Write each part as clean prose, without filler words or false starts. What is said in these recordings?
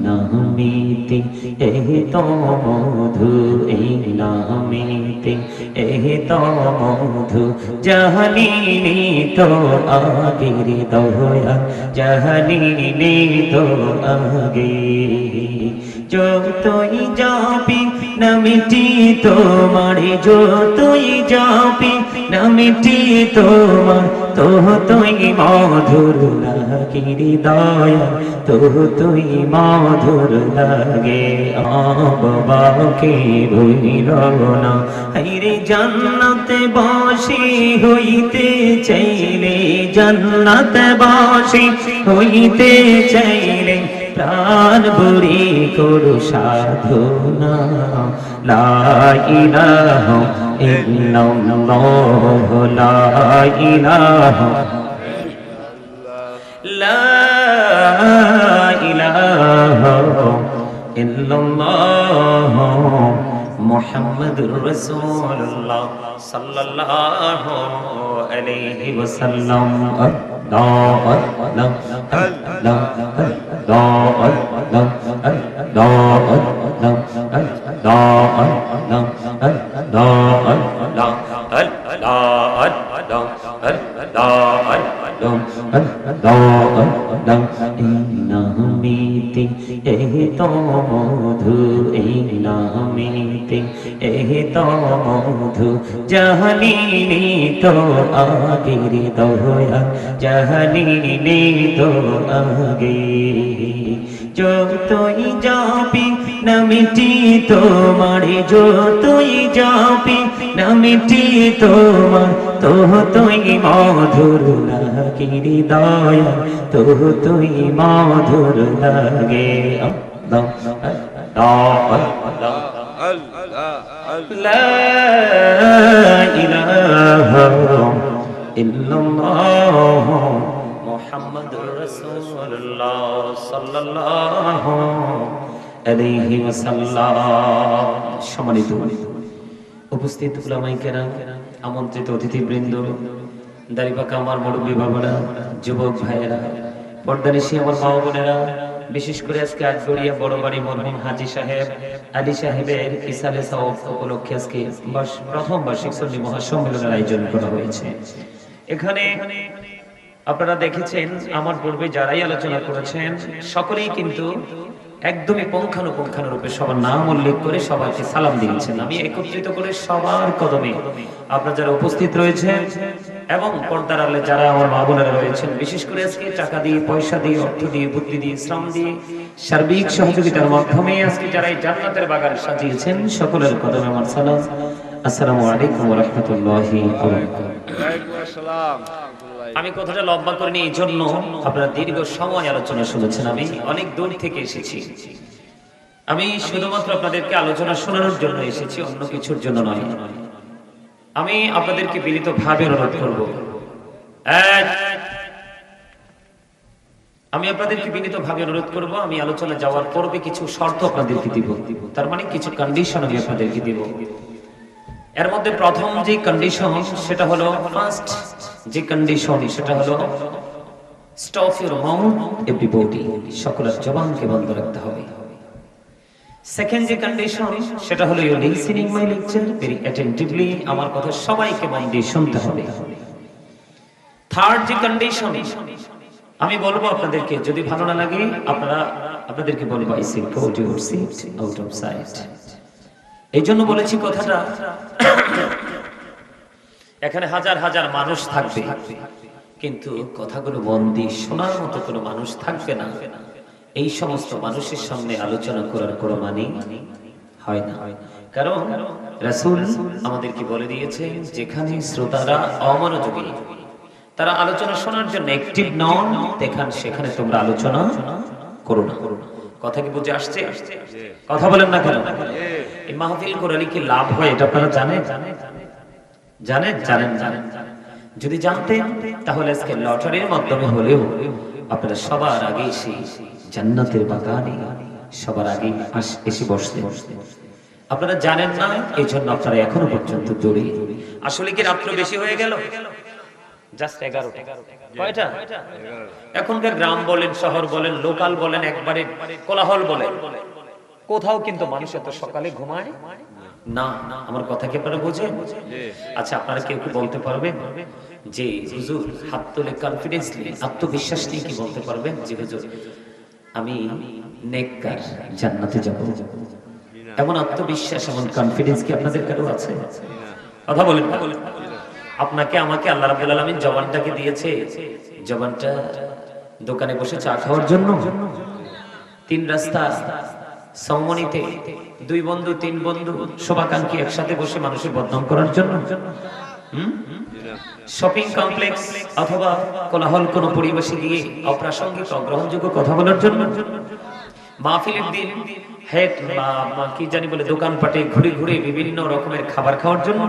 নামেতে এ তো মধু, এই নামেতে এ তো মধু, জাহালিনি তো আগের দয়া, জাহালিনি তো আগে। যতই যাবি নামটি তোমার, যতই যাবি নামটি তোমার, তো তুই মধুর লাগে দয়া, তো তুই মধুর লাগে। বাবাকে ভুলিল না, হায়রে জান্নাতে বাসি হইতে চাইলে, জান্নাতে বাসি হইতে চাইলে, প্রাণ ভরে করো সাধনা। লা ইলাহা ইল্লাল্লাহ, লা ইলাহা, লা ইলাহা ইল্লাল্লাহ, মুহাম্মাদুর রাসূলুল্লাহ সাল্লাল্লাহু আলাইহি ওয়াসাল্লাম। নামেতে এ তো মধু, এই নামেতে এ তো মধু, জাহালিনি তো আগের দয়া, জাহালিনি তো আগে। যতই যাবি নামটি তোমার, যতই যাবি নামটি তোমার, তো তুই মধুর লাগে দয়া, তো তুই মধুর লাগে। লা ইলাহা ইল্লাল্লাহ, মুহাম্মাদুর রাসূলুল্লাহ সাল্লাল্লাহু আলাইহি ওয়াসাল্লাম। সম্মানিত উপস্থিত উলামায়ে কেরাম, আমন্ত্রিত অতিথিবৃন্দ, দাড়িপাকা আমার মুরব্বী বাবারা, যুবক ভাইয়েরা, পর্দানিশী আমার মা বোনেরা, বিশেষ করে আজকে আটগড়িয়া বড় বাড়ি মরহুম হাজী সাহেব আলী সাহেবের ইসালে সওয়াব উপলক্ষে আজকে প্রথম বার্ষিক সুন্নি মহাসম্মেলনের আয়োজন করা হয়েছে। এখানে আপনারা দেখেছেন আমার পূর্বে যারাই আলোচনা করেছেন সকলেই কিন্তু একদমই পুঙ্খানুপুঙ্খানুরূপে সবার নাম উল্লেখ করে সবাইকে সালাম দিয়েছেন। আমি একত্রিত করে সবার কদমে আপনারা যারা উপস্থিত রয়েছেন এবং পর্দার আড়ালে যারা আমার মা বোনেরা রয়েছেন, বিশেষ করে আজকে টাকা দিয়ে, পয়সা দিয়ে, অর্থ দিয়ে, বুদ্ধি দিয়ে, শ্রম দিয়ে, সার্বিক সহযোগিতার মাধ্যমে আজকে যারা এই জান্নাতের বাগান সাজিয়েছেন, সকলের কদমে আমার সালাম। আসসালামু আলাইকুম ওয়া রাহমাতুল্লাহি ওয়া বারাকাতুহু। আমি কথাটা লম্বা করিনি, এই জন্য আপনারা দীর্ঘ সময় আলোচনা শুনেছেন। আমি অনেক দূর থেকে এসেছি, আমি শুধুমাত্র আপনাদেরকে আলোচনা শোনানোর জন্য এসেছি, অন্য কিছুর জন্য নয়। আমি আপনাদেরকে বিনীতভাবে অনুরোধ করব, আমি আপনাদেরকে বিনীতভাবে অনুরোধ করব, আমি আলোচনা যাওয়ার পূর্বে কিছু শর্ত আপনাদেরকে দিব, তার মানে কিছু কন্ডিশন আমি আপনাদেরকে দিব। এর মধ্যে প্রথম যে কন্ডিশন সেটা হলো, ফার্স্ট যে কন্ডিশন সেটা হলো স্টপ ইউর মাউথ এভরিবডি, সকলের জবানকে বন্ধ রাখতে হবে। সেকেন্ড যে কন্ডিশন সেটা হলো you listening my lecture very attentively, আমার কথা সবাইকে মন দিয়ে শুনতে হবে। থার্ড যে কন্ডিশন, আমি বলবো আপনাদেরকে, যদি ভালো না লাগে আপনাদেরকে বলবো I say go to your seat out of sight. এই জন্য বলেছি কথাটা, এখানে হাজার হাজার মানুষ থাকবে কিন্তু কথাগুলো মন দিয়ে শোনার মতো কোনো মানুষ থাকবে না। এই সমস্ত মানুষের সামনে আলোচনা করার কোনো মানে হয় না, কারণ রাসূল আমাদেরকে বলে দিয়েছে, যেখানে শ্রোতারা অমনোযোগী, তারা আলোচনা শোনার জন্য অ্যাক্টিভ নন, সেখানে তোমরা আলোচনা করো না। কথা কি বুঝে আসছে? কথা বলেন না কেন? এই মাহফিল করলে কি লাভ হয় এটা আপনারা জানেন? জানেন? যদি জানতেন তাহলে আজকে লটারির মাধ্যমে হলেও আপনারা সবার আগে এসে জান্নাতের বাগানে সবার আগে এসে বসলেন। আপনারা জানেন না, এই জন্য আপনারা এখনো পর্যন্ত দৌড়ে। আসলে কি রাত্র বেশি হয়ে গেল? জাস্ট 11টা। কয়টা? এখনকার গ্রাম বলেন, শহর বলেন, লোকাল বলেন, একবারে কোলাহল বলেন, কোথাও কিন্তু মানুষ এত সকালে ঘুমায় না। আমার কথা কি আপনারা বোঝেন? আচ্ছা, আপনারা কেউ কি বলতে পারবেন যে হুজুর, হাত তুলে কনফিডেন্সলি, আত্মবিশ্বাস নিয়ে কি বলতে পারবেন যে হুজুর আমি নেককার, জান্নাতে যাব? এমন আত্মবিশ্বাস, এমন কনফিডেন্স কি আপনাদের কারো আছে? কথা বলেন। আপনাকে আমাকে আল্লাহ রাব্বুল আলামিন জবানটাকে দিয়েছে, জবানটা দোকানে বসে চা খাওয়ার জন্য, তিন রাস্তা সমমনিতে দুই বন্ধু, তিন বন্ধু শোভাকাঙ্ক্ষী একসাথে বসে মানুষের বদনাম করার জন্য, শপিং কমপ্লেক্স অথবা কোলাহল কোন পরিবেশে গিয়ে অপ্রাসঙ্গিক অগ্রহণযোগ্য কথা বলার জন্য, মাহফিলের দিন হেড বা কি জানি বলে দোকানপাটে ঘুরে ঘুরে বিভিন্ন রকমের খাবার খাওয়ার জন্য।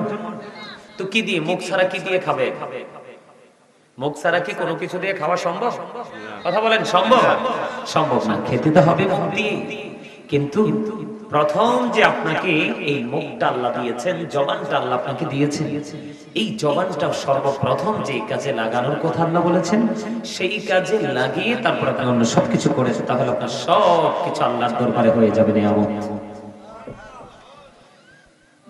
তো কি দিয়ে, মুখ ছাড়া কি দিয়ে খাবে? মুখ ছাড়া কি কোনো কিছু দিয়ে খাওয়া সম্ভব? কথা বলেন, সম্ভব? সম্ভব না। খেতে তো হবে মুখ দিয়ে। কিন্তু প্রথম যে আপনাকে এই মুখটা আল্লাহ দিয়েছেন, জবানটা আল্লাহ আপনাকে দিয়েছেন, এই জবানটা সর্বপ্রথম যে কাজে লাগানোর কথা আল্লাহ বলেছেন, সেই কাজে লাগিয়ে তারপর আপনি অন্য সবকিছু করেছেন, তাহলে আপনার সবকিছু আল্লাহর দরবারে হয়ে যাবে নিয়ামত।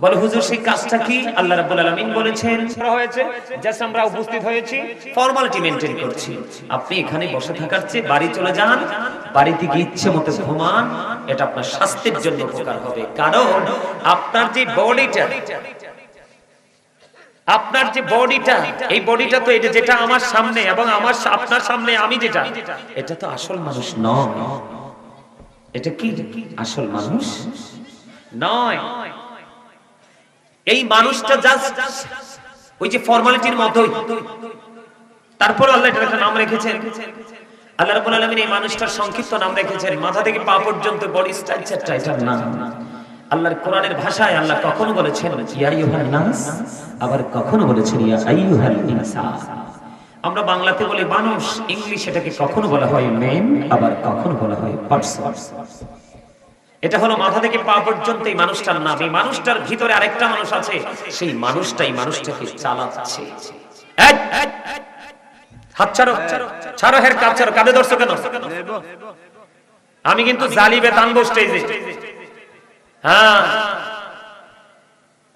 বলে হুজুর সেই কাজটা কি? আল্লাহ রাব্বুল আলামিন বলেছেন হয়েছে জাস্ট আমরা উপস্থিত হয়েছি, ফর্মালিটি মেইনটেইন করছি। আপনি এখানে বসে থাকার চেয়ে বাড়ি চলে যান, বাড়িতে গিয়ে ইচ্ছে মতো ঘুমান, এটা আপনার স্বাস্থ্যের জন্য উপকার হবে। কারণ আপনার যে বডিটা, আপনার যে বডিটা, এই বডিটা তো এটা যেটা আমার সামনে এবং আমার আপনার সামনে আমি যেটা, এটা তো আসল মানুষ নয়। এটা কি আসল মানুষ নয়। এই মানুষটা জাস্ট ওই যে ফর্মালিটির মতোই। তারপর আল্লাহ এটার একটা নাম রেখেছেন। আল্লাহ রাব্বুল আলামিন এই মানুষটার সংক্ষিপ্ত নাম রেখেছেন, মাথা থেকে পা পর্যন্ত বডি স্ট্রাকচারটা এটার নাম। আল্লাহর কোরআনের ভাষায় আল্লাহ কখনো বলেছেন ইয়া আইয়ুহান নাস, আবার কখনো বলেছেন ইয়া আইয়ুহাল ইনসান। আমরা বাংলাতে বলি মানুষ, ইংলিশ এটাকে কখনো বলা হয় ম্যান, আবার কখনো বলা হয় পারসন। এটা হলো মাথা থেকে পা পর্যন্ত এই মানুষটার নাম। এই মানুষটার ভিতরে আরেকটা মানুষ আছে, সেই মানুষটাই মানুষটাকে চালাচ্ছে। হাত ছাড়ো, ছাড়ো হের কাজ ছাড়ো, কাঁধে ধরছো কেন? আমি কিন্তু জালিবে টানবো স্টেজে। হ্যাঁ,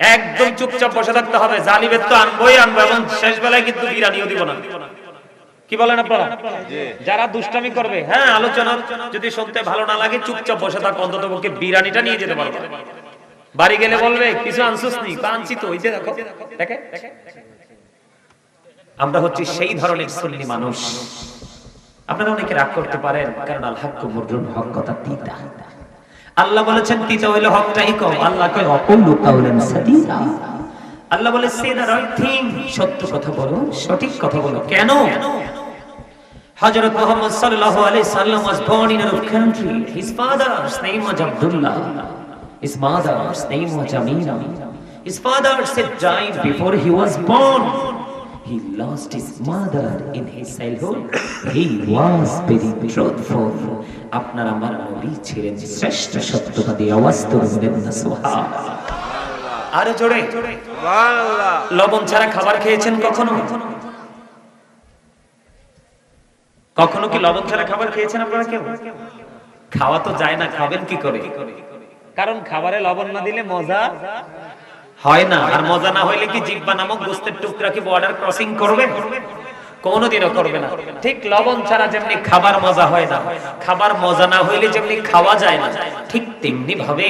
একদম চুপচাপ বসে থাকতে হবে। জালিবের তো আনবোই আনবো, এবং শেষ বেলায় কিন্তু বিরানিও দিব না। কি বলেন আপনারা? যারা দুষ্টামি করবে, হ্যাঁ, আলোচনা যদি শুনতে ভালো না লাগে চুপচাপ বসে থাক, অন্তত পক্ষে বিরানিটা নিয়ে যেতে পারবে। বাড়ি গেলে বলবে কিছু আনছিস নি? আনছি তো, ওই যে দেখো, দেখে। আমরা হচ্ছে সেই ধরনের সুন্নি মানুষ। আপনারা অনেকে রাগ করতে পারেন, কারণ আল হাক্কু মুররুন, হক কথা তিতা। আল্লাহ বলেছেন তিতা হইলে হকটাই কম। আল্লাহ কয় অকুলু কাউলান সাদীদা। আল্লাহ বলে সে দ্য রাইট থিং, সত্য কথা বলো, সঠিক কথা বলো। কেন? হযরত মুহাম্মদ সাল্লাল্লাহু আলাইহি সাল্লাম was born in a country. His father's name was Abdullah. His mother's name was Amina. His father said died before he was born. He lost his mother in his childhood. He was very truthful. আপনার আমার নবী ছিলেন শ্রেষ্ঠ সত্যবাদী। আওয়াজ তো বলেন না সুবহানাল্লাহ। আরে জোরে সুবহানাল্লাহ। লবণ ছাড়া খাবার খেয়েছেন কখনো? কখনো কি লবণ ছাড়া খাবার খেয়েছেন আপনারা কেউ? খাওয়া তো যায় না, খাবেন কি করে? কারণ খাবারে লবণ না দিলে মজা হয় না। আর মজা না হইলে কি জিহ্বা নামক গোশতের টুকরা কি বর্ডার ক্রসিং করবে? কোনোদিনও করবে না। ঠিক লবণ ছাড়া যেমনি খাবার মজা হয় না, খাবার মজা না হইলে যেমনি খাওয়া যায় না, ঠিক তেমনি ভাবে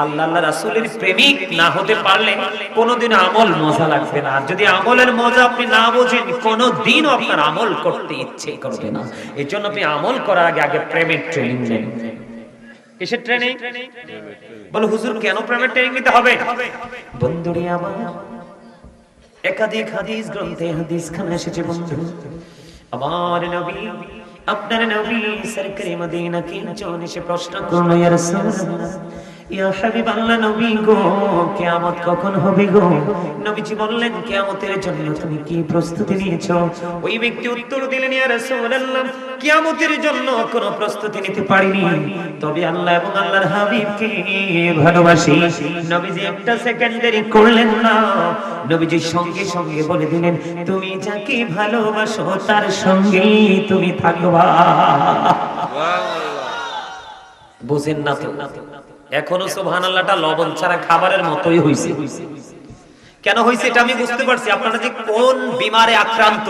আল্লাহ রাসূলের প্রেমিক না হতে পারলে কোনোদিন আমল মজা লাগবে না। আর যদি আমলের মজা আপনি না বোঝেন, কোনোদিনও আপনার আমল করতে ইচ্ছে করবে না। এর জন্য আপনি আমল করার আগে প্রেমের ট্রেনিং নেন। কিসের ট্রেনিং? বলো হুজুর কেন প্রেমের ট্রেনিং নিতে হবে? বন্ধুরে আমার, একাধিক হাদিস গ্রন্থে হাদিস খানা এসেছে বন্ধু, আমার নবী, আপনার নবী সরকারে মদিনা কি জন এসে প্রশ্ন করলো, ইয়া রাসূলুল্লাহ, ইয়া হাবিবাল্লাহ নবী গো, কিয়ামত কখন হবে গো? নবীজি বললেন, কিয়ামতের জন্য তুমি কি প্রস্তুতি নিয়েছো? ওই ব্যক্তি উত্তর দিলেন, ইয়া রাসূলুল্লাহ, কিয়ামতের জন্য কোনো প্রস্তুতি নিতে পারিনি, তবে আল্লাহ এবং আল্লাহর হাবিবকে ভালোবাসি। নবীজি একটা সেকেন্ড দেরি করলেন না, নবীজি সঙ্গে সঙ্গে বলে দিলেন, তুমি যাকে ভালোবাসো তার সঙ্গেই তুমি থাকবা। বুঝেন না তো? এখনো সুবহানাল্লাহটা লবণ ছাড়া খাবারের মতোই হইছে। কেন হইছে এটা আমি বুঝতে পারছি। আপনারা যে কোন বিমারে আক্রান্ত,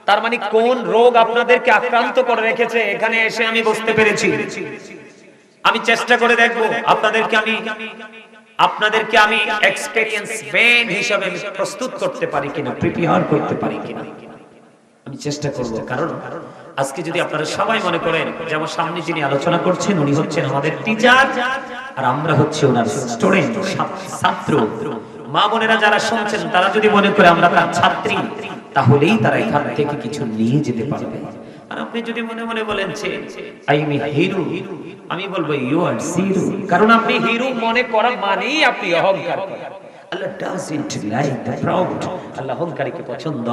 তার মানে কোন রোগ আপনাদেরকে আক্রান্ত করে রেখেছে, এখানে এসে আমি বুঝতে পেরেছি। আমি চেষ্টা করে দেখব আপনাদেরকে আমি এক্সপেরিয়েন্স ম্যান হিসেবে প্রস্তুত করতে পারি কিনা, প্রিপেয়ার করতে পারি কিনা আমি চেষ্টা করব। কারণ আজকে যদি আপনারা সবাই মনে করেন যে আমার সামনে যিনি আলোচনা করছেন উনি হচ্ছেন আমাদের টিচার আর আমরা হচ্ছে ওনার স্টুডেন্ট, ছাত্র, মা বোনেরা যারা শুনছেন তারা যদি মনে করে আমরা তার ছাত্রী, তাহলেই তারা এখান থেকে কিছু নিয়ে যেতে পারবে। আর আপনি যদি মনে মনে বলেন যে আই এম হিরো, আমি বলবো ইউ আর জিরো। কারণ আপনি হিরো মনে করা মানেই আপনি অহংকার করেন। আল্লাহ ডাজন্ট লাইক দ্য প্রাউড। আল্লাহ অহংকারীকে পছন্দ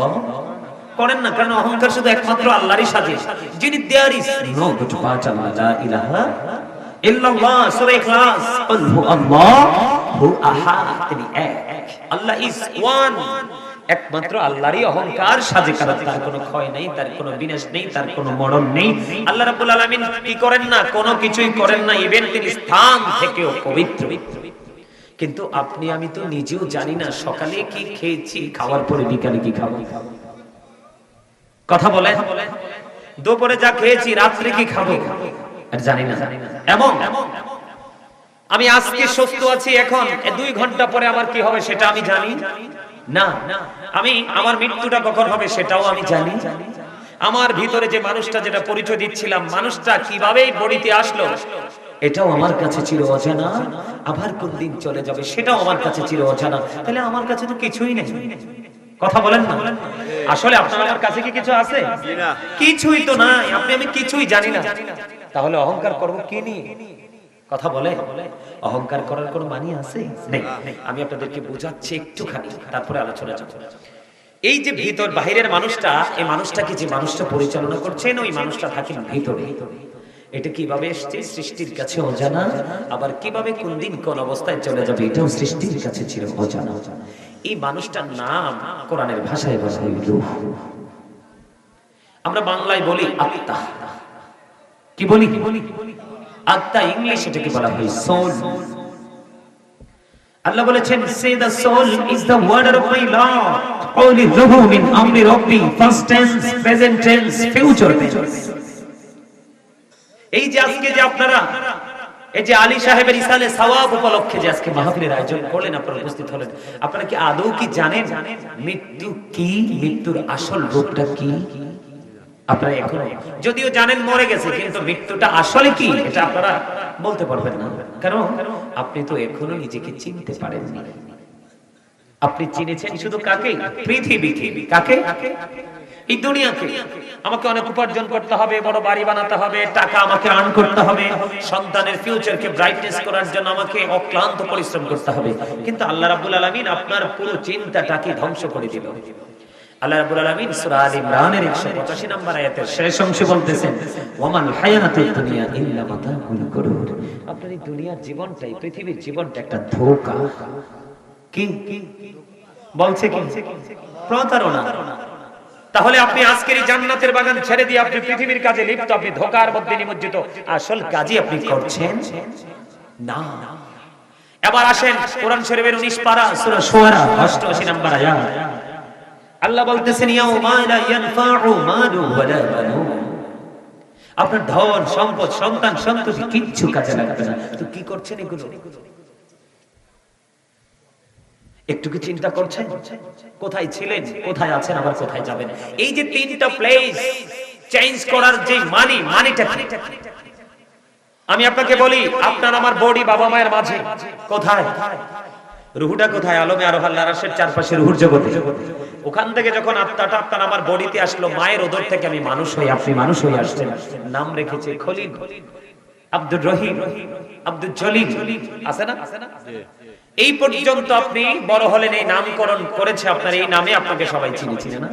করেন না, কারণ অহংকার শুধু একমাত্র আল্লাহরই সাজে, যিনি there is no god but লা ইলাহা ইল্লাল্লাহ। সূরা ইখলাস, কুল হু আল্লাহু আহাদ, তিনি এক, আল্লাহ ইজ ওয়ান। একমাত্র আল্লাহরই অহংকার সাজে, কারণ তার কোনো ক্ষয় নেই, তার কোনো বিনাশ নেই, তার কোনো মরণ নেই। আল্লাহ রাব্বুল আলামিন কি করেন না? কোনো কিছুই করেন না, ইভেন তিনি স্থান থেকেও পবিত্র। কিন্তু আপনি আমি তো নিজেও জানি না সকালে কি খেয়েছি, খাওয়ার পরে বিকালে কি খাবো। কথা বলেন, দুপুরে যা খেয়েছি রাত্রে কি খাবো আর জানি না। এবং আমি আজকে সুস্থ আছি, এখন 2 ঘন্টা পরে আমার কি হবে সেটা আমি জানি না। আমি আমার মৃত্যুটা কখন হবে সেটাও আমি জানি। আমার ভিতরে যে মানুষটা, যেটা পরিচয় দিচ্ছিলাম, মানুষটা কিভাবে বডিতে আসলো এটাও আমার কাছে চির অজানা। আবার কোন দিন চলে যাবে সেটাও আমার কাছে চির অজানা। তাহলে আমার কাছে তো কিছুই নেই। কথা বলেন না? আসলে আপনার আমার কাছে কি কিছু আছে? কিছুই তো নাই। আপনি আমি কিছুই জানি না, তাহলে অহংকার করব কি নিয়ে? কথা বলে, অহংকার করার কোনো মানি আছে? নেই। আমি আপনাদেরকে বোঝাচ্ছি একটুখানি, তারপরে আলোচনা যাব। এই যে ভিতর বাহিরের মানুষটা, এই মানুষটাকে যে মানুষটা পরিচালনা করছেন, ওই মানুষটা থাকেন ভিতরে। এটা কিভাবে এসেছে সৃষ্টির কাছে অজানা, আবার কিভাবে কোন দিন কোন অবস্থায় চলে যাবে এটাও সৃষ্টির কাছে ছিল অজানা। এই মানুষটার নাম কোরআনের ভাষায় বলা হয় রূহ। আমরা বাংলায় বলি আত্মা। কি বলি? আত্মা। ইংলিশ এটাকে বলা হয় সোল। আল্লাহ বলেছেন, say the soul is the word of my lord, only রূহু মিন আমরি রাব্বি, first tense, present tense, future tense. এই যে আজকে যে আপনারা এই যে আলী সাহেবের ইসালে সওয়াব উপলক্ষে যে আজকে মাহফিলের আয়োজন করলেন, আপনারা উপস্থিত হলেন, আপনারা কি আদৌ কি জানেন মৃত্যু কি? মৃত্যুর আসল রূপটা কি? আপনারা এখন যদিও জানেন মরে গেছে, কিন্তু মৃত্যুটা আসলে কি এটা আপনারা বলতে পারবেন না, কারণ আপনি তো এখনো নিজেকে চিনতে পারেননি। আপনি চিনেছেন শুধু কাকে? পৃথিবীকে। কাকে? এই দুনিয়াকে। আমাকে অনেক উপার্জন করতে হবে, বড় বাড়ি বানাতে হবে, টাকা আমাকে আর্ন করতে হবে, সন্তানের ফিউচারকে ব্রাইটনেস করার জন্য আমাকে অক্লান্ত পরিশ্রম করতে হবে। কিন্তু আল্লাহ রাব্বুল আলামিন আপনার পুরো চিন্তাটাকে ধ্বংস করে দিল। আল্লাহ রাব্বুল আলামিন সূরা আলে ইমরানের 185 নম্বর আয়াতের শেষ অংশে বলতেছেন, ওয়ামাল হায়াতুদ দুনিয়া ইল্লা মাতাউল গুরুর। আপনার এই দুনিয়ার জীবনটাই, পৃথিবীর জীবনটা একটা ধোঁকা। কি বলছে? কি প্রতারণা। তাহলে আপনি আজকের এই জান্নাতের বাগান ছেড়ে দিয়ে আপনি পৃথিবীর কাজে লিপ্ত, আপনি ধোঁকার মধ্যে নিমজ্জিত। আসল কাজই আপনি করছেন না। এবার আসেন কোরআন শরীফের 19 পারা সূরা শুআরা 88 নম্বর আয়াত। আল্লাহ বলতেছেন, ইয়াউমা লা ইয়ানফাউ মালু ওয়ালা বানুন। আপনার ধন সম্পদ, সন্তান সন্ততি কিচ্ছু কাজে লাগবে না। তো কি করছেন এগুলো? একটু কি চিন্তা করছেন? কোথায় ছিলেন, কোথায় আছেন, আবার কোথায় যাবেন? এই যে তিনটা প্লেস চেঞ্জ করার যে মানিটা কি? আমি আপনাকে বলি, আপনার আমার বডি বাবা মায়ের মাঝে কোথায়? রুহুটা কোথায়? আলমে আরোহাল আরশের চারপাশে রুহুর জগতে। ওখান থেকে যখন আত্মাটা আপনার আমার বডিতে আসলো, মায়ের ওদর থেকে আমি মানুষ হই, আপনি মানুষ হয়ে আসছেন। নাম রেখেছে খলিল। আব্দুর রহিম, আব্দুল জলিল আছে না? এই পর্যন্ত আপনি বড় হলেন, এই নামকরণ করেছে আপনার, এই নামে আপনাকে সবাই চিনেছিল না?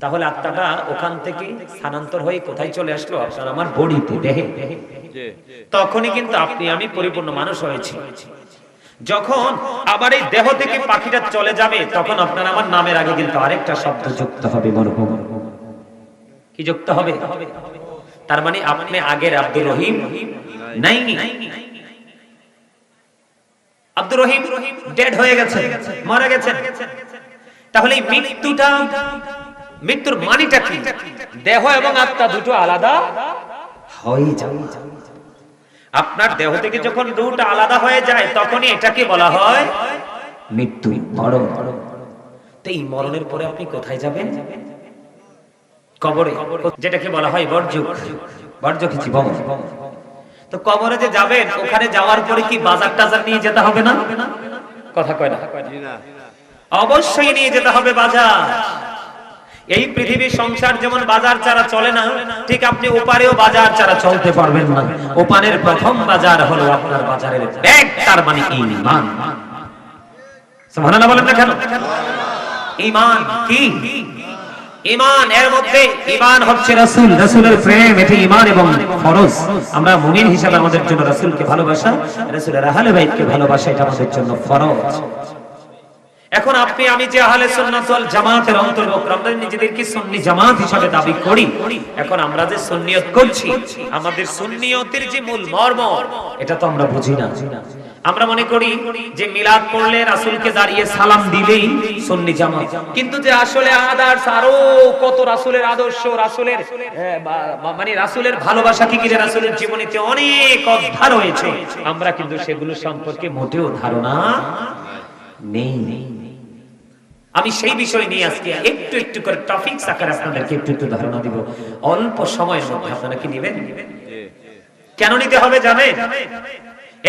তাহলে আত্মাটা ওখান থেকে স্থানান্তর হয়ে কোথায় চলে আসলো? আপনার আমার বডিতে, দেহে। তখনই কিন্তু আপনি আমি পরিপূর্ণ মানুষ হয়েছি। যখন আবার এই দেহ থেকে পাখিটা চলে যাবে, তখন আপনার আমার নামের আগে কিন্তু আরেকটা শব্দ যুক্ত হবে, মরহুম। কি যুক্ত হবে? তার মানে আপনি আগের আব্দুর রহিম নাই, আব্দুর রহিম ডেড হয়ে গেছে, মারা গেছে। তাহলে মৃত্যুটা, মৃত্যুর মানেটা কি? দেহ এবং আত্মা দুটো আলাদা হয়ে যায়। আপনার দেহ থেকে যখন রূহটা আলাদা হয়ে যায়, তখনই এটাকে বলা হয় মৃত্যু, মরণ। তো এই মরণের পরে আপনি কোথায় যাবেন? কবরে, যেটাকে বলা হয় বর্জক, বর্জক জীবন। তো কবরে যে যাবেন, ওখানে যাওয়ার পরে কি বাজার টাজার নিয়ে যেতে হবে না? কথা কয় না? অবশ্যই নিয়ে যেতে হবে বাজার। এই পৃথিবীর সংসার যেমন বাজার ছাড়া চলে না, ঠিক আপনি ওপারেও বাজার ছাড়া চলতে পারবেন না। ওপারের প্রথম বাজার হলো আপনার বাজারের ব্যাগ, তার মানে ঈমান। সুবহানাল্লাহ বলেন না কেন? ঈমান কি? ঈমান, এর মধ্যে ঈমান হচ্ছে রাসূল, রাসূলের প্রেম, এটি ঈমান এবং ফরজ। আমরা মুমিন হিসেবে আমাদের জন্য রাসূলকে ভালোবাসা, রাসূলের আহলে বাইতকে ভালোবাসা, এটা আমাদের জন্য ফরজ। এখন আপনি আমি যে আহলে সুন্নাত ওয়াল জামাতের অন্তর্ভুক্ত, আমরা নিজেদেরকে সুন্নি জামাত হিসেবে দাবি করি। এখন আমরা যে সুন্নিয়ত করছি, আমাদের সুন্নিয়তের যে মূল মর্ম, এটা তো আমরা বুঝি না। আমরা মনে করি যে মিলাদ পড়লে রাসূলকে দাঁড়িয়ে সালাম দিলেই সুন্নি জামাত, কিন্তু যে আসলে আদার্স আরো কত রাসূলের আদর্শ, রাসূলের মানে রাসূলের ভালোবাসা কি, রাসূলের জীবনীতে অনেক অধ্যায় রয়েছে, আমরা কিন্তু সেগুলো সম্পর্কে মোটেও ধারণা নেই। আমি সেই বিষয় নিয়ে আজকে একটু একটু করে টপিকস আকারে আপনাদেরকে একটু একটু ধারণা দিব অল্প সময়ের মধ্যে। আপনারা কি নেবেন? কেন নিতে হবে জানেন?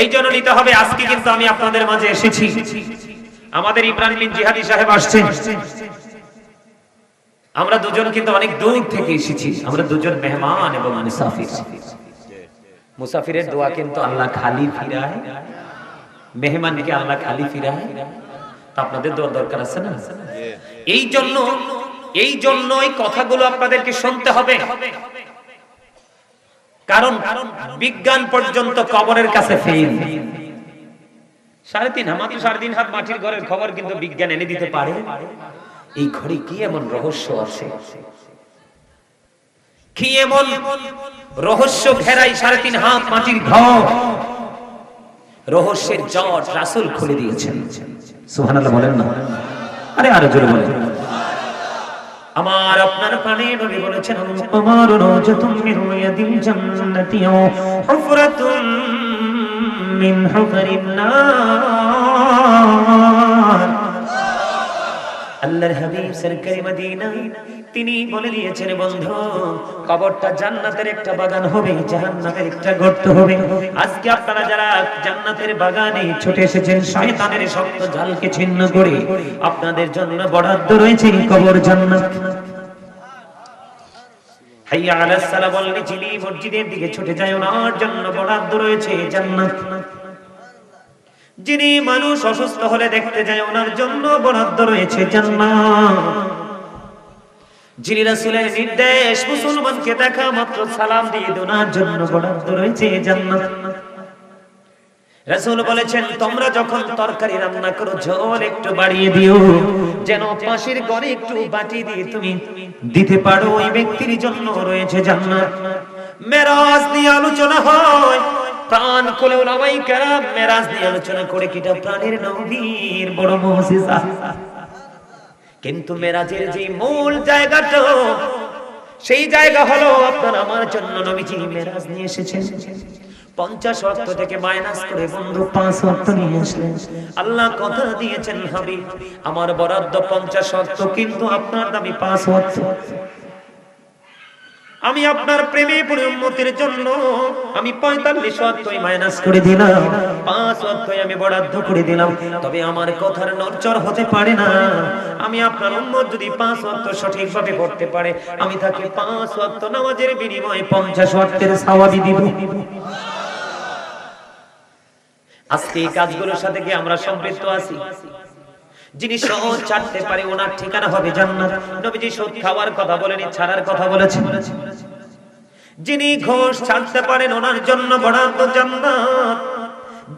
এই জন্য নিতে হবে, আজকে কিন্তু আমি আপনাদের মাঝে এসেছি, আমাদের ইব্রাহিম বিন জিহাদি সাহেব আসছেন। আমরা দুজন কিন্তু অনেক দূর থেকে এসেছি, আমরা দুজন মেহমান এবং মুসাফির। মুসাফিরের দোয়া কিন্তু আল্লাহ খালি ফিরায়, মেহমানকে আল্লাহ খালি ফিরায়। আপনাদের দোয়া দরকার আছে না? এই জন্য এই কথাগুলো আপনাদেরকে শুনতে হবে। কারণ বিজ্ঞান পর্যন্ত কবরের কাছে ফেল। 3.5 হাত মাটির ঘরের খবর কিন্তু বিজ্ঞান এনে দিতে পারে। এই ঘরে কি এমন রহস্য আছে, কি এমন রহস্য ঘেরাই 3.5 হাত মাটির ঘর? রহস্যের জট রাসূল খুলে দিয়েছেন। সুবহানাল্লাহ বলেন না? আরে আরো জোরে বলেন। আমার আপনার প্রাণের নবী বলেছেন, আমার রওজাতুম মিন রিয়াদিল জান্নাতি ওয়া হুফরাতুম মিন হুফারিন নার। আল্লাহর হাবিব সরকারি মদিনা তিনি বলে দিয়েছেন, বন্ধু, কবরটা জান্নাতের একটা বাগান হবে, জাহান্নামের একটা গর্ত হবে। আজকে আপনারা যারা জান্নাতের বাগানে ছুটে এসেছেন, শয়তানের শক্ত জালকে ছিন্ন করে আপনাদের জন্য বরাদ্দ রয়েছে কবর জান্নাত। হাইয়া আলাস সালাহ বললে চিনি মসজিদের দিকে ছুটে যায়, ওনার জন্য বরাদ্দ রয়েছে জান্নাত। যিনি মানুষ অসুস্থ হলে দেখতে যায়, ওনার জন্য বরাদ্দ রয়েছে জান্নাত। যিনি রাসূলের নির্দেশ মুসলমানকে দেখা মাত্র সালাম দিয়ে ওনার জন্য বরাদ্দ রয়েছে জান্নাত। রাসূল বলেছেন, তোমরা যখন তরকারি রান্না করো, ঝোল একটু বাড়িয়ে দিও, যেন পাশের ঘরে একটু বাটি দিয়ে তুমি দিতে পারো, ওই ব্যক্তির জন্য রয়েছে জান্নাত। মেরাজ নিয়ে আলোচনা হয়, প্রাণ খুলে উলামায়ে কেরাম মেরাজ নিয়ে আলোচনা করে, কিটা প্রাণের নবীর বড় মুজিজা। কিন্তু মেরাজের যে মূল জায়গাটা, সেই জায়গা হলো আপনার আমার জন্য নবীজি মেরাজ নিয়ে এসেছেন। 50 ওয়াক্ত থেকে মাইনাস করে বন্ধু 5 ওয়াক্ত নিয়ে আসলেন। আল্লাহ কথা দিয়েছেন, হাবিব আমার বরাদ্দ 50 ওয়াক্ত, কিন্তু আপনার দাবি 5 ওয়াক্ত। আমি আপনার প্রেমে পড়ে উম্মতের জন্য আমি 45 ওয়াক্ত মাইনাস করে দিলাম, 5 ওয়াক্ত আমি বরাদ্দ করে দিলাম। তবে আমার কথার নড়চড় হতে পারে না। আমি আপনার উম্মত যদি 5 ওয়াক্ত সঠিকভাবে পড়তে পারে, আমি তাকে 5 ওয়াক্ত নামাজের বিনিময়ে 50 ওয়াক্তের সওয়াব দিব। আজকে এই কাজগুলোর সাথে কি আমরা সম্পৃক্ত আছি? যিনি সহজ ছাড়তে পারে ওনার ঠিকানা হবে জান্নাত। নবীজি সুদ খাওয়ার কথা বলেনি, ছাড়ার কথা বলেছেন। যিনি ঘুষ ছাড়তে পারেন ওনার জন্য বরাদ্দ জান্নাত।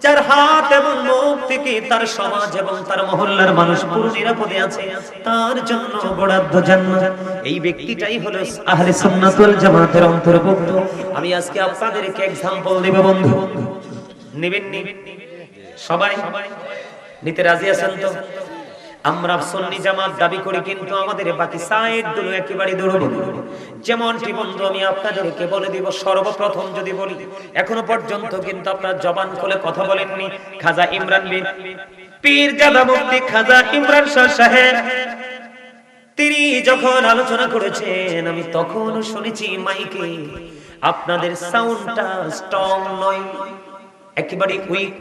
যার হাত এবং মুখ থেকে তার সমাজ এবং তার মহল্লার মানুষ পুরো নিরাপদে আছে, তার জন্য বরাদ্দ জান্নাত। এই ব্যক্তিটাই হলো আহলে সুন্নাত ওয়াল জামাতের অন্তর্ভুক্ত। আমি আজকে আপনাদেরকে एग्जांपल দেব বন্ধু। নেবেন সবাই? নিতে রাজি আছেন তো? আমরা সুন্নি জামাত দাবি করি, কিন্তু আমাদের বাকি সাইড গুলো একেবারে দুর্বল। যেমনটি বন্ধু আমি আপনাদেরকে বলে দিব, সর্বপ্রথম যদি বলি, এখনো পর্যন্ত কিন্তু আপনারা জবান খুলে কথা বলেননি। খাজা ইমরান বিন পীরজাদা মুফতি খাজা ইমরান শাহ সাহেব তিনি যখন আলোচনা করেছেন, আমি তখন শুনেছি মাইকে আপনাদের সাউন্ডটা স্ট্রং নয়, একেবারে উইক।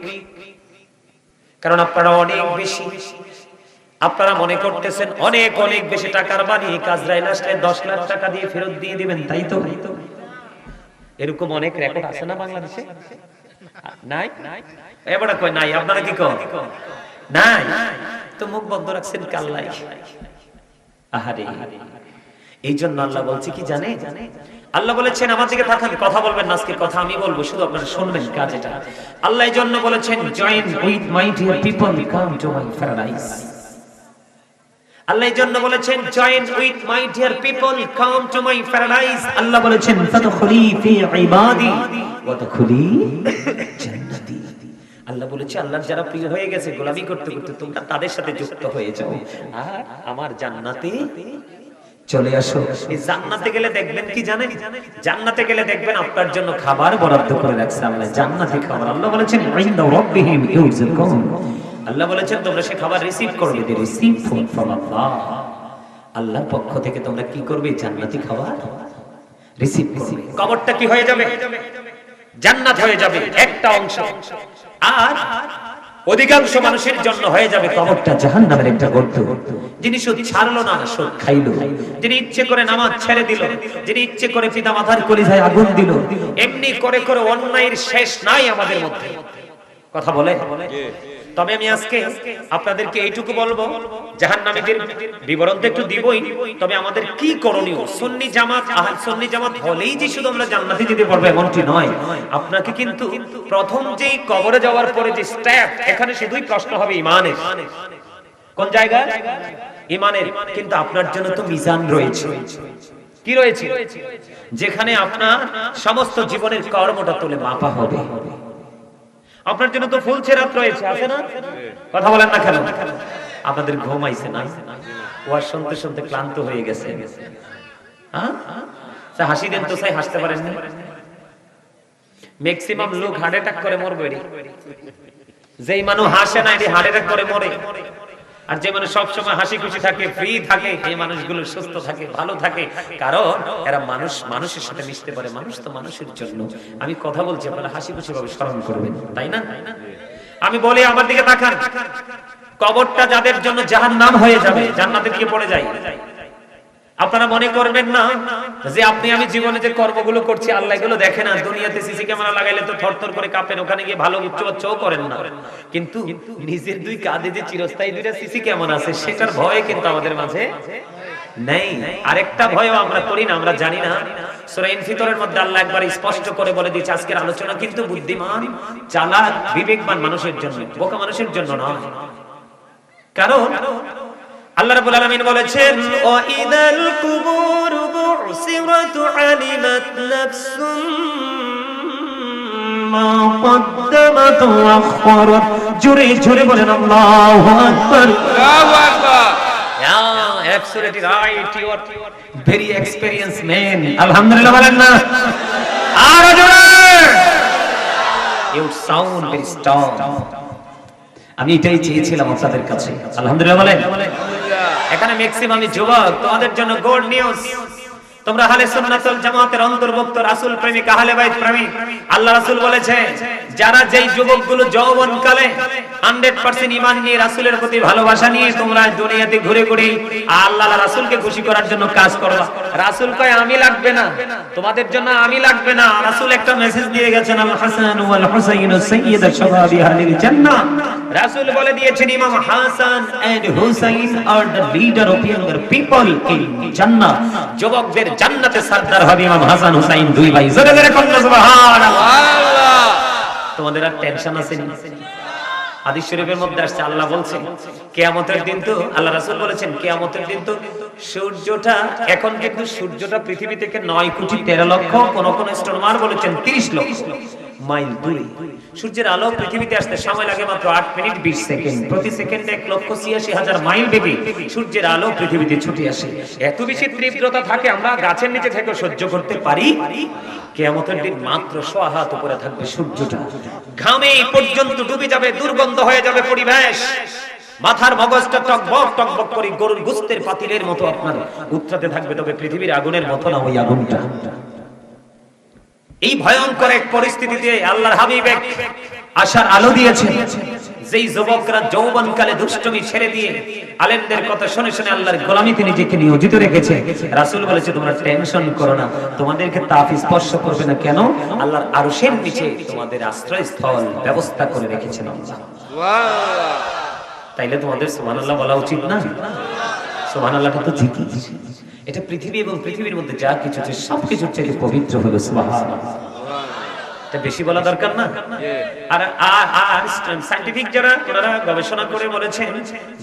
কারণ আপনারা অনেক বেশি, আপনারা মনে করতেছেন অনেক অনেক বেশি টাকার বানিয়ে কাজরাইল আসলে 10 লাখ টাকা দিয়ে ফেরত দিয়ে দিবেন, তাই তো? এরকম অনেক রেকর্ড আছে না বাংলাদেশে? নাই? এবারে কই নাই, আপনারা কি কন? নাই তো মুখ বন্ধ রাখছেন কাল্লাই। আহারে, এই জন্য আল্লাহ বলছে কি জানে? আল্লাহ বলেছেন আমার দিকে তাকান, কথা বলবেন না, আজকে কথা আমি বলবো, শুধু আপনারা শুনবেন কাজ এটা। আল্লাহ এই জন্য বলেছেন join with my dear people come to my paradise. আল্লাহ এই জন্য বলেছেন join with my dear people come to my paradise. আল্লাহ বলেছেন ফাদখুলি ফি ইবাদি ওয়া তাদখুলি জান্নাতি। আল্লাহ বলেছে আল্লাহর যারা প্রিয় হয়ে গেছে গোলামি করতে করতে তোমরা তাদের সাথে যুক্ত হয়ে যাও আর আমার জান্নাতে চলে আসো। এই জান্নাতে গেলে দেখবেন কি জানেন? জান্নাতে গেলে দেখবেন আপনার জন্য খাবার বরাদ্দ করে রাখছে আল্লাহ, জান্নাতি খাবার। আল্লাহ বলেছেন ইনদা রাব্বিহিম ইউরযাকুন। আল্লাহ বলেছেন তোমরা সে খাবার রিসিভ করবে, দি রিসিভ ফ্রম আল্লাহ। আল্লাহর পক্ষ থেকে তোমরা কি করবে? জান্নাতি খাবার রিসিভ করবে। কবরটা কি হয়ে যাবে? জান্নাত হয়ে যাবে একটা অংশ, আর অধিকাংশ মানুষের জন্য হয়ে যাবে কবরটা জাহান্নামের একটা গর্ত। যিনি সুদ ছাড়লো না, সুদ খাইলো, যিনি ইচ্ছে করে নামাজ ছেড়ে দিল, যিনি ইচ্ছে করে পিতামাতার কলিজায় আগুন দিল, এমনি করে করে অন্যায়ের শেষ নাই আমাদের মধ্যে। কথা বলে? তবে আমি আজকে আপনাদেরকে এইটুকু বলবো, জাহান্নামীদের বিবরণ তো একটু দিবই, তবে আমাদের কি করণীয়? সুন্নি জামাত, আহলে সুন্নি জামাত হলেই যে শুধু আমরা জান্নাতে যেতে পারবো এমনটি নয়। আপনাকে কিন্তু প্রথম যে কবরে যাওয়ার পরে যে স্টেপ, এখানে শুধুই প্রশ্ন হবে ইমানের। কোন জায়গায়? ইমানের। কিন্তু আপনার জন্য তো মিজান রয়েছে। কি রয়েছে? যেখানে আপনার সমস্ত জীবনের কর্মটা তুলে মাপা হবে। আপনার জন্য তো ফুল ছেরাত রয়েছে, আছে না? কথা বলেন না কেন? আপনাদের ঘুম আইছে না? ওয়াজ শুনতে শুনতে ক্লান্ত হয়ে গেছে। হ্যাঁ, হাসি দেন তো, চাই হাসতে পারেন না। ম্যাক্সিমাম লোক হার্ট অ্যাটাক করে মরবে। যেই মানুষ হাসে না এটি হার্ট অ্যাটাক করে মরে, আর যে মানুষ সব সময় হাসি খুশি থাকে, ফ্রি থাকে, এই মানুষগুলো সুস্থ থাকে, ভালো থাকে, কারণ এরা মানুষের সাথে মিশতে পারে। মানুষ তো মানুষের জন্য। আমি কথা বলছি, আপনারা হাসি খুশি ভাবে স্মরণ করবেন, তাই না? আমি বলি আমার দিকে তাকান, কবরটা যাদের জন্য জাহান্নাম হয়ে যাবে, জান্নাতের দিকে পড়ে যায়। আপনারা মনে করবেন না যে আপনি আমি জীবনে যে কর্মগুলো করছি আল্লাহ এগুলো দেখে না। দুনিয়াতে সিসি ক্যামেরা লাগাইলে তো থরথর করে কাঁপেন, ওখানে গিয়ে ভালো উচ্চবাচ্চও করেন না। কিন্তু নিজের দুই কাঁধে যে চিরস্থায়ী দুইটা সিসি ক্যামেরা আছে, সেটার ভয় কিন্তু আমাদের মাঝে নেই। আরেকটা ভয়ও আমরা করি না, আমরা জানি না। সূরা ইনফিতরের মধ্যে আল্লাহ একবার স্পষ্ট করে বলে দিয়েছে আজকের আলোচনা কিন্তু বুদ্ধিমান, চালাক, বিবেকবান মানুষের জন্য, বোকা মানুষের জন্য নয়। কারণ আল্লাহ রাব্বুল আলামিন বলেছেন ওয়া ইদাল কুবুর বুসিরাত আলিমাত নাফসুম মা কদ্দামাত ওয়া আখখারাত। জোরে জোরে বলেন আল্লাহু আকবার, আল্লাহু আকবার। Yeah absolutely right, you are very experience man. আলহামদুলিল্লাহ বলেন না আর জোরে, ইউ সাউন্ড ভেরি স্ট্রং। আমি এটাই চেয়েছিলাম আপনাদের কাছে। আলহামদুলিল্লাহ বলেন। এখানে ম্যাক্সিমাম যুবক, তোমাদের জন্য গুড নিউজ। তোমরা আহলে সুন্নাত ওয়াল জামাতের অন্তর্ভুক্ত, রাসূল প্রেমিক, আহলে বাইত প্রেমিক। আল্লাহ রাসূল বলেছে, যারা যেই যুবকগুলো যৌবনকালে 100% ঈমান নিয়ে রাসূলের প্রতি ভালোবাসা নিয়ে তোমরা দুনিয়াতে ঘুরে ঘুরে আল্লাহ রাসূলকে খুশি করার জন্য কাজ করবা। রাসূল কয় আমি লাগবে না, তোমাদের জন্য আমি লাগবে না। রাসূল একটা মেসেজ দিয়ে গেছেন, আল হাসান ওয়াল হুসাইন সাইয়্যিদু শাবাবি আহলিল জান্নাহ। রাসূল বলে দিয়েছেন, ইমাম Hasan and Hussain are the leader of younger people in জান্নাহ। যুবকদের জান্নাতে সরদার হবে ইমাম হাসান হুসাইন, দুই ভাই। জোরে জোরে বলুন সুবহানাল্লাহ। তোমাদের আর টেনশন আছে না? হাদিস শরীফের মধ্যে আসছে, আল্লাহ বলছেন কিয়ামতের দিন তো, আল্লাহ রাসূল বলেছেন কিয়ামতের দিন তো সূর্যটা, এখন কিন্তু সূর্যটা পৃথিবী থেকে 9,13,00,000, কোন কোন অ্যাস্ট্রোনমার বলেছেন 30 লক্ষ মাইল দূরে। সূর্যের আলো পৃথিবীতে আসতে সময় লাগে মাত্র 8 মিনিট 20 সেকেন্ড। প্রতি সেকেন্ডে 1,86,000 মাইল বেগে সূর্যের আলো পৃথিবীতে ছুটে আসে। এত বেশি তীব্রতা থাকে, আমরা গাছের নিচে থেকে সহ্য করতে পারি। কিয়ামতের দিন মাত্র 1.5 হাত উপরে থাকবে সূর্যটা, ঘামে পর্যন্ত ডুবে যাবে, দুর্গন্ধ হয়ে যাবে পরিবেশ, মাথার মগজটা টকবক টকবক করে গরুর গোশতের পাতিলের মতো আপনার উত্তাতে থাকবে, তবে পৃথিবীর আগুনের মতো না ওই আগুনটা। এই ভয়ঙ্কর এক পরিস্থিতিতে আল্লাহর হাবিব এক আশার আলো দিয়েছেন। যেই যুবকরা যৌবনকালে দুষ্টমি ছেড়ে দিয়ে আলেমদের কথা শুনে শুনে আল্লাহর গোলামিতে নিজেকে নিয়োজিত রেখেছে, রাসূল বলেছে তোমরা টেনশন করো না, তোমাদেরকে তাপ স্পর্শ করবে না। কেন? আল্লাহর আরশের নিচে তোমাদের আশ্রয়স্থল ব্যবস্থা করে রেখেছেন আল্লাহ। সুবহানাল্লাহ। তাইলে তোমাদের সুবহানাল্লাহ বলা উচিত না? সুবহানাল্লাহটা তো জিকির, এটা পৃথিবী এবং পৃথিবীর মধ্যে যা কিছু আছে সবকিছুর চাইতে পবিত্র হলো সুবহানাল্লাহ। এটা বেশি বলা দরকার না? আর সায়েন্টিফিক যারা ওনারা গবেষণা করে বলেছেন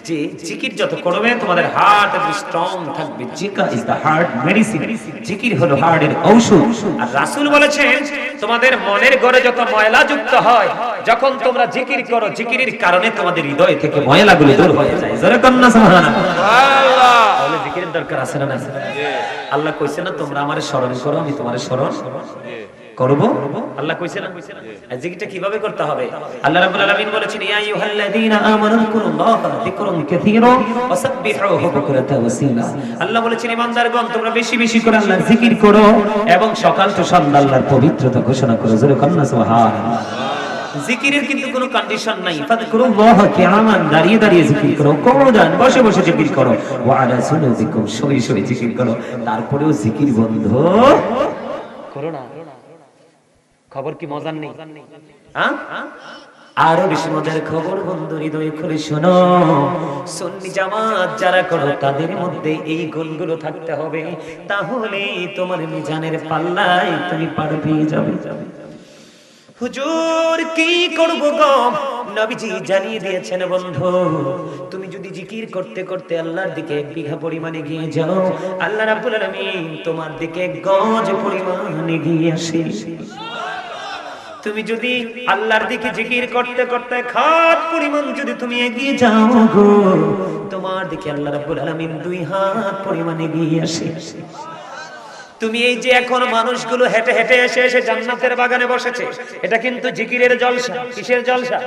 যে জিকির যত করবে তোমাদের হার্ট এত স্ট্রং থাকবে। জিকির ইজ দা হার্ট মেডিসিন, জিকির হলো হার্টের ঔষধ। আর রাসূল বলেছেন তোমাদের মনের ঘরে যত ময়লা যুক্ত হয়, যখন তোমরা জিকির করো, জিকিরের কারণে তোমাদের হৃদয় থেকে ময়লাগুলো দূর হয়ে যায়। জোরে কন্না সুবহানাল্লাহ। তাহলে জিকিরের দরকার আছে না? আল্লাহ কইছে না তোমরা আমারে স্মরণ করো, আমি তোমারে স্মরণ করব? আল্লাহ কইছে না? আর জিকিরটা কিভাবে করতে হবে? আল্লাহ রাব্বুল আলামিন বলেছেন, ইয়া আইয়ুহাল্লাযীনা আমানু যিকুরুল্লাহা যিকরান কাসীরা ওয়াসাব্বিহুহু বুকরাতান ওয়া আসীলা। আল্লাহ বলেছেন ঈমানদারগণ তোমরা বেশি বেশি করে আল্লাহর জিকির করো এবং সকাল তো সন্ধ্যা আল্লাহর পবিত্রতা ঘোষণা করো। জোরে কন্না সুবহানাল্লাহ। জিকিরের কিন্তু কোনো কন্ডিশন নাই। ফাযকুরুল্লাহা কিয়ামান, দাঁড়িয়ে দাঁড়িয়ে জিকির করো, কুউদান, বসে বসে জিকির করো, ওয়া আলা সুনুবিকুম, শুয়ে শুয়ে জিকির করো। তারপরেও জিকির বন্ধ করো না। খবর কি মজার নেই? আরো বেশি মজার খবর বন্ধু, হৃদয় খুলে শোনো। সুন্নি জামাত যারা করো তাদের মধ্যে এই গুণগুলো থাকতে হবে, তাহলে তোমার মিজানের পাল্লায় তুমি পার পেয়ে যাবে। হুজুর কি করব গো? নবীজি জানিয়ে দিয়েছেন বন্ধু, তুমি যদি জিকির করতে করতে আল্লাহর দিকে 1 বিঘা পরিমাণে এগিয়ে যাও, আল্লাহ রাব্বুল আলামিন তোমার দিকে 1 গজ পরিমাণে এগিয়ে আসে। তুমি যদি আল্লাহর দিকে জিকির করতে করতে খাত পরিমাণ যদি তুমি এগিয়ে যাও গো, তোমার দিকে আল্লাহ রাব্বুল আলামিন 2 হাত পরিমাণ এগিয়ে আসে। তুমি এই যে এখন মানুষগুলো হেঁটে হেঁটে এসে এসে জান্নাতের বাগানে বসেছে, এটা কিন্তু জিকিরের জলসা। কিসের জলসা?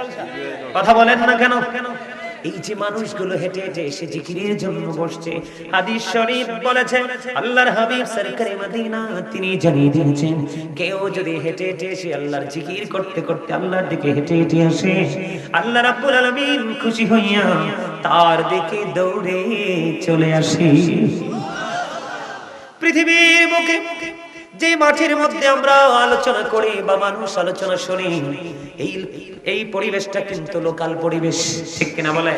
কথা বলেন না কেন? এই যে মানুষগুলো হেঁটে হেঁটে এসে জিকিরের জন্য বসছে, হাদিস শরীফ বলেছে আল্লাহর হাবিব সরকারে মদিনা তিনি জানিয়ে দিয়েছেন, কেউ যদি হেঁটে হেঁটে এসে আল্লাহর জিকির করতে করতে আল্লাহর দিকে হেঁটে হেঁটে আসে, আল্লাহ রাব্বুল আলামিন খুশি হইয়া তার দিকে দৌড়ে চলে আসে। পৃথিবীর বুকে যে মাঠের মধ্যে আমরা আলোচনা করি বা মানুষ আলোচনা শুনি, এই পরিবেশটা কিন্তু লোকাল পরিবেশ, ঠিক কিনা বলে?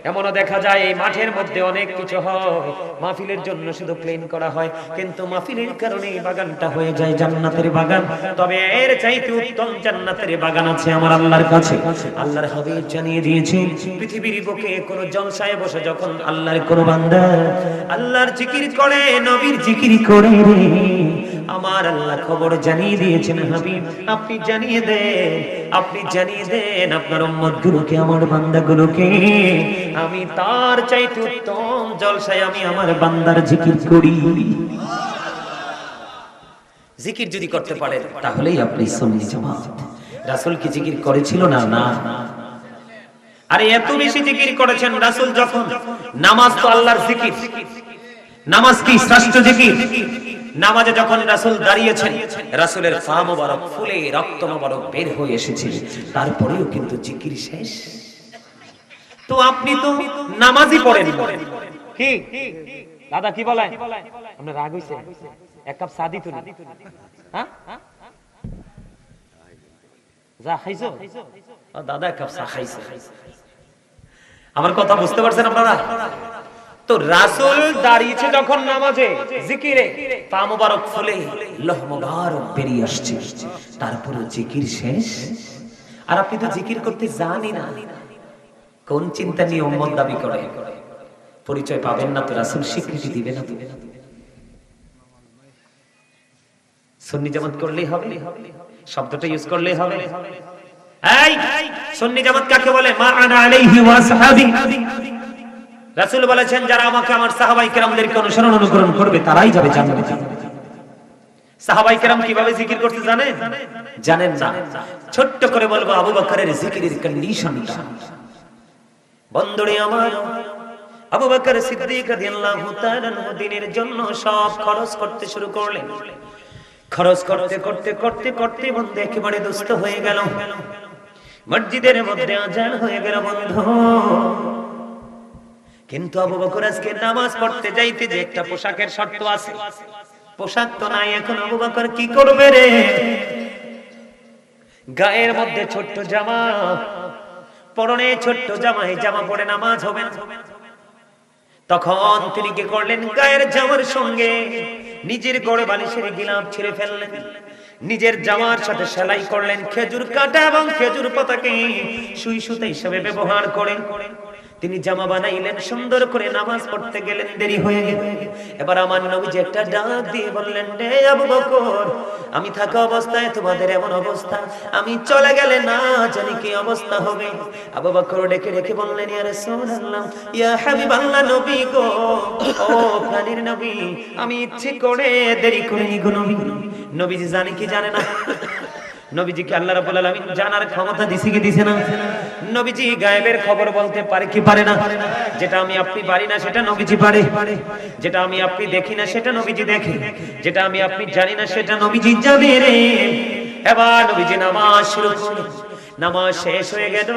এমনও দেখা যায় এই মাঠের মধ্যে অনেক কিছু হয়, মাহফিলের জন্য শুধু প্লেন করা হয়, কিন্তু মাহফিলের কারণে বাগানটা হয়ে যায় জান্নাতের বাগান। তবে এর চাইতে উত্তম জান্নাতের বাগান আছে আমার আল্লাহর কাছে। আল্লাহর হাবিব জানিয়ে দিয়েছেন, পৃথিবীর বুকে কোন জলসায় বসে যখন আল্লাহর কোন বান্দা আল্লাহর জিকির করে, নবীর জিকির করে, আমার আল্লাহ খবর জানিয়ে দিয়েছেন, হাবিব আপনি জানিয়ে দেন, আপনি জানিয়ে দেন আপনার উম্মতগুলোকে, আমার বান্দাগুলোকে, আমি তার চাইতে উত্তম জলসায় আমি আমার বান্দার জিকির করি। জিকির যদি করতে পারেন তাহলেই আপনি সুন্নি জামাত। রাসূল কি জিকির করেছিল না? না। আরে এত বেশি জিকির করেছেন রাসূল। যখন নামাজ তো আল্লাহর জিকির, নামাজ কি শ্রেষ্ঠ জিকির? নামাজে যখন রাসূল দাঁড়িয়েছেন, রাসূলের পা মোবারক ফুলে রক্ত মোবারক বের হয়ে এসেছে, তারপরেও কিন্তু জিকির শেষ। তো আপনি তো নামাজই পড়েন কি দাদা, কি বলেন? আপনার রাগ হইছে? এক কাপ চা দিত না? হ্যাঁ যা খাইছো দাদা, এক কাপ চা খাইছে। আমার কথা বুঝতে পারছেন আপনারা? তো রাসূল দাঁড়িয়েছে যখন নামাজে জিকিরে, পা মোবারক ফুলে লোহ মোবারক বেরিয়ে আসছে, তারপরে জিকির শেষ। আর আপনি তো জিকির করতে জানি না, কোন চিন্তা নিয়ে উম্মত দাবি করে? পরিচয় পাবেন না তো রাসূল স্বীকৃতি দিবে না? সুন্নি জামাত করলেই হবে, শব্দটা ইউজ করলেই হবে। এই সুন্নি জামাত কাকে বলে? মা আনা আলাইহি ওয়া সাহাবী। রাসূল বলেছেন যারা আমাকে আমার সাহাবায়ে কেরামদেরকে অনুসরণ অনুকরণ করবে তারাই যাবে জান্নাতে। সাহাবায়ে কেরাম কিভাবে জিকির করতে জানেন? জানেন না? ছোট্ট করে বলবো আবু বকরের জিকিরের কন্ডিশনটা। বন্ধুরে আমার, আবু বকর সিদ্দিক রাদিয়াল্লাহু তাআলা দিনের জন্য সব খরচ করতে শুরু করলেন। খরচ করতে করতে করতে করতে বন্ধু একেবারে দুষ্ট হয়ে গেল। মসজিদের মধ্যে আজান হয়ে গেল বন্ধু। কিন্তু আবু বকর আজকে নামাজ পড়তে যাইতে যে একটা পোশাকের শর্ত আছে, পোশাক তো নাই। এখন আবু বকর কি করবে রে? গায়ের মধ্যে ছোট্ট জামা, পরনে ছোট্ট জামা, এই জামা পরে নামাজ হবে না। তখন তিনি কি করলেন? গায়ের জামার সঙ্গে নিজের গড়ে বালিশের গিলাপ ছিঁড়ে ফেললেন, নিজের জামার সাথে সেলাই করলেন, খেজুর কাটা এবং খেজুর পাতাকে সুই সুতা হিসেবে ব্যবহার করেন। তিনি জামা বানাইলেন, সুন্দর করে নামাজ পড়তে গেলেন, দেরি হয়ে গেল। এবার আমার নবীজি একটা ডাক দিয়ে বললেন, রে আবু বকর, আমি থাকা অবস্থায় তোমাদের এমন অবস্থা, আমি চলে গেলে না জানি কি অবস্থা হবে। আবু বকর ডেকে ডেকে বললেন, ইয়া রাসূলুল্লাহ, ইয়া হাবিবাল্লাহ, নবী গো, ও প্রাণের নবী, আমি ইচ্ছে করে দেরি করিনি গো নবী। নবীজি জানে কি জানে না? নবীজিকে আল্লাহ রাব্বুল আলামিন জানার ক্ষমতা দিছে কি দিছে না? নবীজি গায়েবের খবর বলতে পারে কি পারে না? যেটা আমি আপনি পারি না সেটা নবীজি পারে, যেটা আমি আপনি দেখি না সেটা নবীজি দেখে, যেটা আমি আপনি জানি না সেটা নবীজি জানে রে। এবার নবীজি নামাজ শুরু করলেন, নামাজ শেষ হয়ে গেল।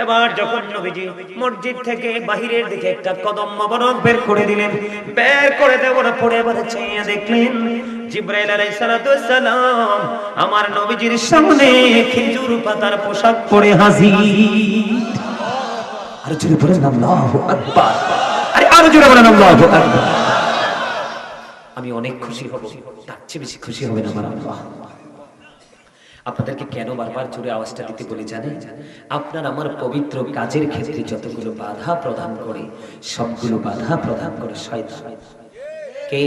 এবার যখন নবীজি মসজিদ থেকে বাহিরের দিকে একটা কদম মোবারক বের করে দিলেন, বের করে দেওয়ার পরে এবার চেয়ে দেখলেন জিবরাইল আলাইহিস সালাতু ওয়াস সালাম আমার নবীজির সামনে খেজুর পাতার পোশাক পরে হাজির। আর জোরে বলেন আল্লাহু আকবার। আরে আরো জোরে বলেন আল্লাহু আকবার। আমি অনেক খুশি হব, তার চেয়ে বেশি খুশি হবেন আমার আল্লাহ। আপনাদেরকে কেন বারবার জোরে আওয়াজটা দিতে বলি জানেন? আপনার আমার পবিত্র কাজের ক্ষেত্রে যতগুলো বাধা প্রদান করে, সবগুলো বাধা প্রদান করে শয়তান। কে?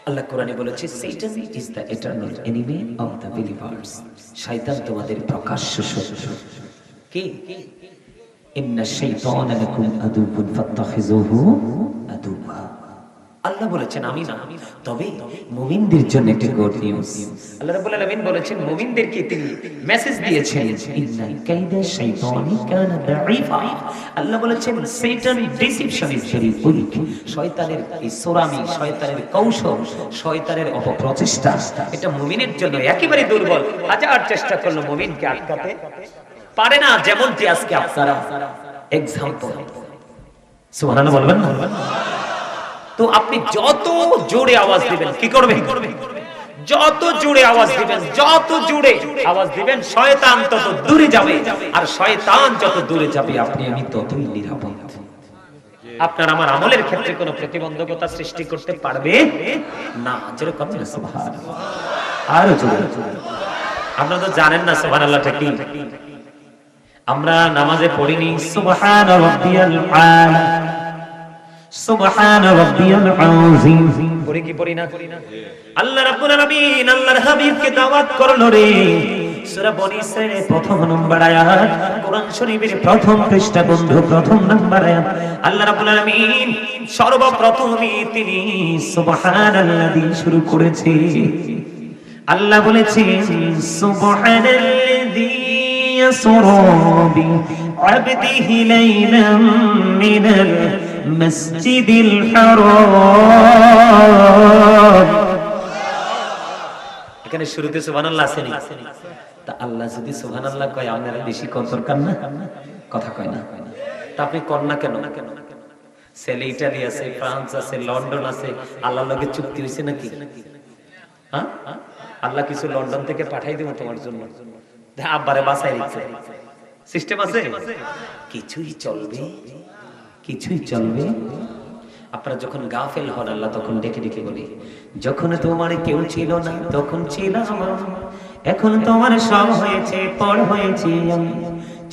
আল্লাহ কোরআনে বলেছে, Satan is the eternal enemy of the believers. শয়তান তোমাদের প্রকাশ্য শত্রু। কে? ইন্না শাইতানা লাকুম আদুউন ফাত্তাখিযুহু আদুওয়া। আল্লাহ বলেছেন আমি না, তবে মুমিনদের জন্য একটা গুড নিউজ। আল্লাহ রাব্বুল আলামিন বলেছেন মুমিনদেরকে তিনি মেসেজ দিয়েছেন, ইন্না কাইদা শাইতানি কানা দাঈফা। আল্লাহ বলেছেন শয়তান ডিসিপশন ইজ ভেরি উইক। শয়তানের এই সোরামি, শয়তানের কৌশল, শয়তানের অপপ্রচেষ্টা, এটা মুমিনের জন্য একেবারে দুর্বল। হাজার চেষ্টা করলো মুমিনকে আটকাতে পারে না। যেমন যে আজকে আপনারা এক্সাম্পল, সুবহানাল্লাহ বলবেন না? তো আপনি যত জোরে আওয়াজ দিবেন, কি করবে? যত জোরে আওয়াজ দিবেন, যত জোরে আওয়াজ দিবেন, শয়তান তত দূরে যাবে। আর শয়তান যত দূরে যাবে, আপনি আমি ততই নিরাপদ। আপনার আমার আমলের ক্ষেত্রে কোনো প্রতিবন্ধকতা সৃষ্টি করতে পারবে না। জোরে বলেন সুবহানাল্লাহ। আর জোরে। আপনারা তো জানেন না সুবহানাল্লাহটা কি? আমরা নামাজে পড়িনি সুবহান রাব্বিয়াল আলা, সুবহান রাব্বিয়াল আযীম, পড়ি কি পড়ি না? আল্লাহ রাব্বুল আলামিন আল্লাহর হাবিবকে দাওয়াত করলো রে। সূরা বনী ইসরাঈলের প্রথম নম্বর আয়াত, কোরআন শরীফের প্রথম পৃষ্ঠা বন্ধু, প্রথম নম্বর আয়াত। আল্লাহ রাব্বুল আলামিন সর্বপ্রথমই তিনি সুবহানাল্লাযী শুরু করেছে। আল্লাহ বলেছেন সুবহানাল্লাযী ইয়াসরা বিআবদিহি লাইলাম মিনাল মসজিদিল হারাম। এখানে শুরুতে সুবহানাল্লাহ আছে নি? তা আল্লাহ যদি সুবহানাল্লাহ কয় আপনারা বেশি কত দরকার না, কথা কয় না। তা আপনি কর না কেন? ছেলে ইটালি আছে, ফ্রান্স আছে, লন্ডন আছে, আল্লাহর লগে চুক্তি হইছে নাকি? হ্যাঁ, আল্লাহ কিছু লন্ডন থেকে পাঠাই দেব তোমার জন্য, আব্বারে বাসায় রেখেছে, সিস্টেম আছে, কিছুই চলবে, কিছুই চলবে। আপনারা যখন গাফেল হন আল্লাহ তখন ডেকে ডেকে বলি, যখন তোমার কেউ ছিল না তখন ছিলাম আমি, এখন তোমার সব হয়েছে, পর হয়েছে আমি।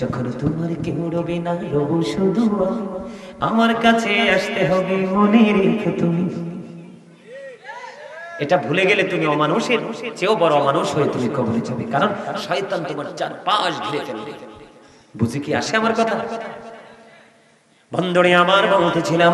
যখন তোমার কেউ রবে না, রবো শুধু আমি। আমার কাছে আসতে হবে, মনে রেখো তুমি। এটা ভুলে গেলে তুমি অমানুষের চেয়েও বড় অমানুষ হয়ে তুমি কবরে যাবে, কারণ শয়তান তোমার চারপাশ ঘিরে ফেলবে। বুঝি কি আসে আমার কথা? বন্ধুরে আমার বলতেছিলাম,